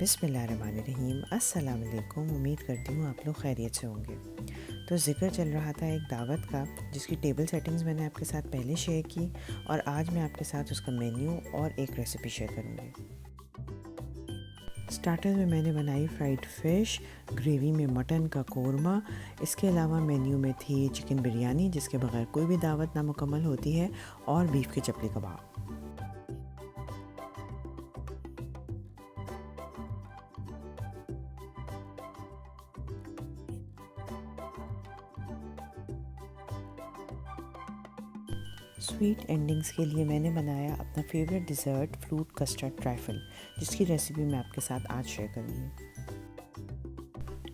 बिस्मिल्लाहिर्रहमानिर्रहीम। अस्सलाम वालेकुम। उम्मीद करती हूँ आप लोग खैरियत से होंगे। तो ज़िक्र चल रहा था एक दावत का, जिसकी टेबल सेटिंग्स मैंने आपके साथ पहले शेयर की और आज मैं आपके साथ उसका मेन्यू और एक रेसिपी शेयर करूँगी। स्टार्टर में मैंने बनाई फ्राइड फ़िश, ग्रेवी में मटन का कोरमा। इसके अलावा मेन्यू में थी चिकन बिरयानी, जिसके बगैर कोई भी दावत नामुकम्मल होती है, और बीफ के चपली कबाब। स्वीट एंडिंग्स के लिए मैंने बनाया अपना favourite dessert fruit custard trifle, जिसकी रेसिपी मैं आपके साथ आज शेयर करूँगी।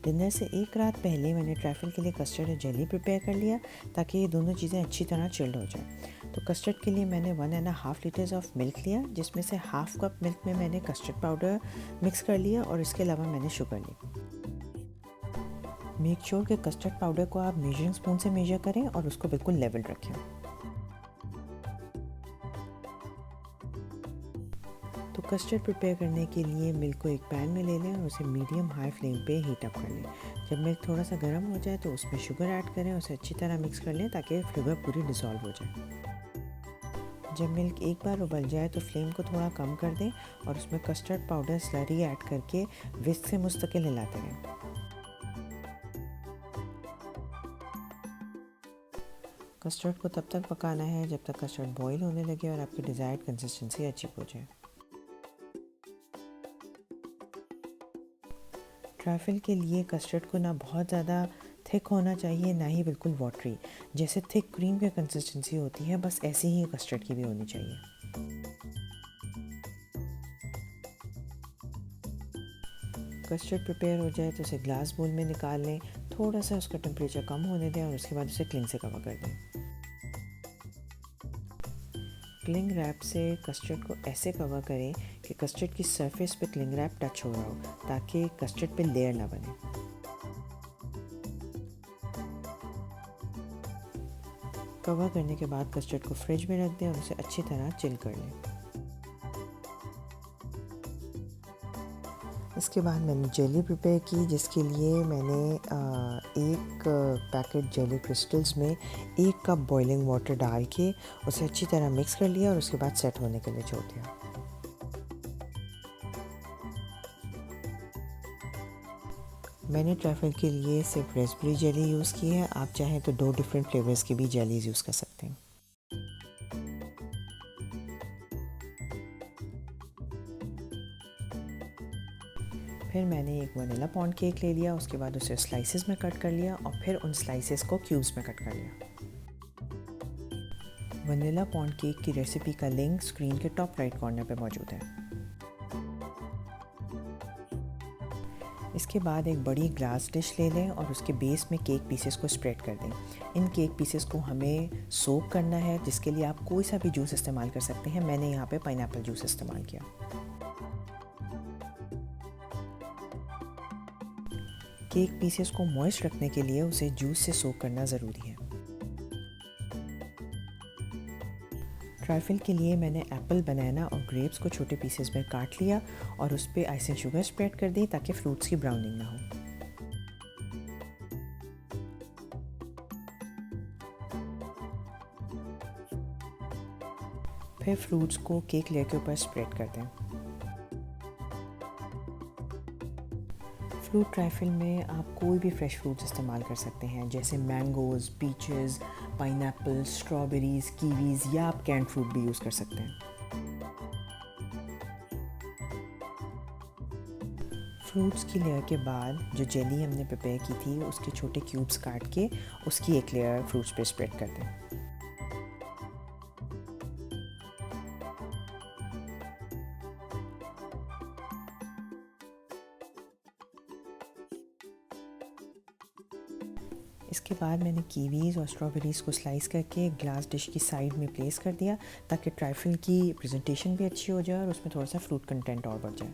डिनर से एक रात पहले मैंने ट्राइफल के लिए कस्टर्ड और जेली प्रिपेयर कर लिया, ताकि ये दोनों चीज़ें अच्छी तरह चिल्ड हो जाए। तो कस्टर्ड के लिए मैंने 1.5 लीटर्स ऑफ मिल्क लिया, जिसमें से हाफ कप मिल्क में मैंने कस्टर्ड पाउडर मिक्स कर लिया और इसके अलावा मैंने शुगर ली। मेक श्योर कि कस्टर्ड पाउडर को आप मेजरिंग स्पून से मेजर करें और उसको बिल्कुल लेवल रखें। तो कस्टर्ड प्रिपेयर करने के लिए मिल्क को एक पैन में ले लें और उसे मीडियम हाई फ्लेम पे हीट अप कर लें। जब मिल्क थोड़ा सा गर्म हो जाए तो उसमें शुगर ऐड करें, उसे अच्छी तरह मिक्स कर लें ताकि शुगर पूरी डिसॉल्व हो जाए। जब मिल्क एक बार उबल जाए तो फ्लेम को थोड़ा कम कर दें और उसमें कस्टर्ड पाउडर स्लरी ऐड करके विस्क से मुस्तकिल हिलाते रहें। कस्टर्ड को तब तक पकाना है जब तक कस्टर्ड बॉईल होने लगे और आपकी डिज़ायर्ड कंसिस्टेंसी अचीव हो जाए। ट्राइफल के लिए कस्टर्ड को ना बहुत ज़्यादा थिक होना चाहिए, ना ही बिल्कुल वाटरी। जैसे थिक क्रीम की कंसिस्टेंसी होती है, बस ऐसी ही कस्टर्ड की भी होनी चाहिए। कस्टर्ड प्रिपेयर हो जाए तो उसे ग्लास बोल में निकाल लें, थोड़ा सा उसका टेम्परेचर कम होने दें और उसके बाद उसे क्लिंग से कवर कर दें। क्लिंग रैप से कस्टर्ड को ऐसे कवर करें कि कस्टर्ड की सरफेस पे क्लिंग रैप टच हो रहा हो, ताकि कस्टर्ड पे लेयर ना बने। कवर करने के बाद कस्टर्ड को फ्रिज में रख दें और उसे अच्छी तरह चिल कर लें। इसके बाद मैंने जेली प्रिपेयर की, जिसके लिए मैंने एक पैकेट जेली क्रिस्टल्स में 1 कप बॉइलिंग वाटर डाल के उसे अच्छी तरह मिक्स कर लिया और उसके बाद सेट होने के लिए छोड़ दिया। मैंने ट्रैफल के लिए सिर्फ रेस्पबेरी जेली यूज़ की है, आप चाहें तो 2 डिफरेंट फ्लेवर्स की भी जेलीज़ यूज़ कर सकते हैं। फिर मैंने एक वनीला पॉन्ड केक ले लिया, उसके बाद उसे स्लाइसेस में कट कर लिया और फिर उन स्लाइसेस को क्यूब्स में कट कर लिया। वनीला पॉन्ड केक की रेसिपी का लिंक स्क्रीन के टॉप राइट कॉर्नर पे मौजूद है। इसके बाद एक बड़ी ग्लास डिश ले लें और उसके बेस में केक पीसेस को स्प्रेड कर दें। इन केक पीसेस को हमें सोक करना है, जिसके लिए आप कोई सा भी जूस इस्तेमाल कर सकते हैं। मैंने यहाँ पे पाइनएप्पल जूस इस्तेमाल किया। केक पीसेस को मॉइस्ट रखने के लिए उसे जूस से सोक करना ज़रूरी है। ट्राइफल के लिए मैंने एप्पल, बनाना और ग्रेप्स को छोटे पीसेस में काट लिया और उस पर आइसिंग शुगर स्प्रेड कर दी ताकि फ्रूट्स की ब्राउनिंग ना हो। फिर फ्रूट्स को केक लेयर के ऊपर स्प्रेड कर दें। फ्रूट ट्राइफल में आप कोई भी फ्रेश फ्रूट्स इस्तेमाल कर सकते हैं, जैसे mangoes, peaches, pineapple, strawberries, Kiwis, या आप कैंड फ्रूट भी यूज़ कर सकते हैं। फ्रूट्स की लेयर के बाद जो जेली हमने प्रिपेयर की थी, उसके छोटे क्यूब्स काट के उसकी एक लेयर फ्रूट्स पे स्प्रेड कर दें। इसके बाद मैंने कीवीज़ और स्ट्रॉबेरीज़ को स्लाइस करके एक ग्लास डिश की साइड में प्लेस कर दिया, ताकि ट्राइफल की प्रेजेंटेशन भी अच्छी हो जाए और उसमें थोड़ा सा फ्रूट कंटेंट और बढ़ जाए।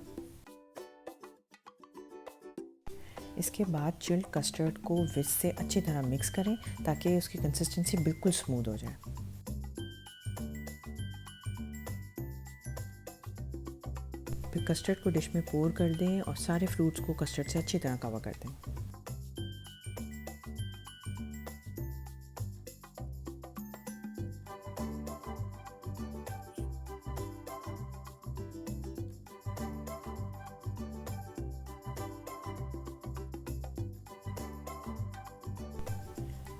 इसके बाद चिल्ड कस्टर्ड को विस्क से अच्छी तरह मिक्स करें ताकि उसकी कंसिस्टेंसी बिल्कुल स्मूथ हो जाए। कस्टर्ड को डिश में पोर कर दें और सारे फ्रूट्स को कस्टर्ड से अच्छी तरह कवर कर दें।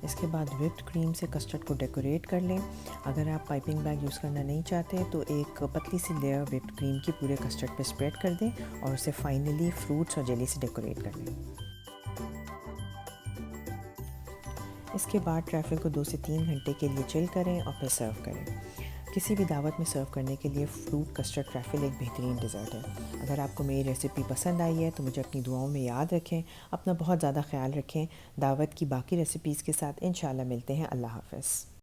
इसके बाद व्हिप्ड क्रीम से कस्टर्ड को डेकोरेट कर लें। अगर आप पाइपिंग बैग यूज़ करना नहीं चाहते तो एक पतली सी लेयर व्हिप्ड क्रीम की पूरे कस्टर्ड पे स्प्रेड कर दें और उसे फाइनली फ्रूट्स और जेली से डेकोरेट कर लें। इसके बाद ट्रैफल को 2 से 3 घंटे के लिए चिल करें और फिर सर्व करें। किसी भी दावत में सर्व करने के लिए फ्रूट कस्टर्ड ट्रैफल एक बेहतरीन डिज़र्ट है। अगर आपको मेरी रेसिपी पसंद आई है तो मुझे अपनी दुआओं में याद रखें। अपना बहुत ज़्यादा ख्याल रखें। दावत की बाकी रेसिपीज़ के साथ इंशाल्लाह मिलते हैं। अल्लाह हाफ़िज़।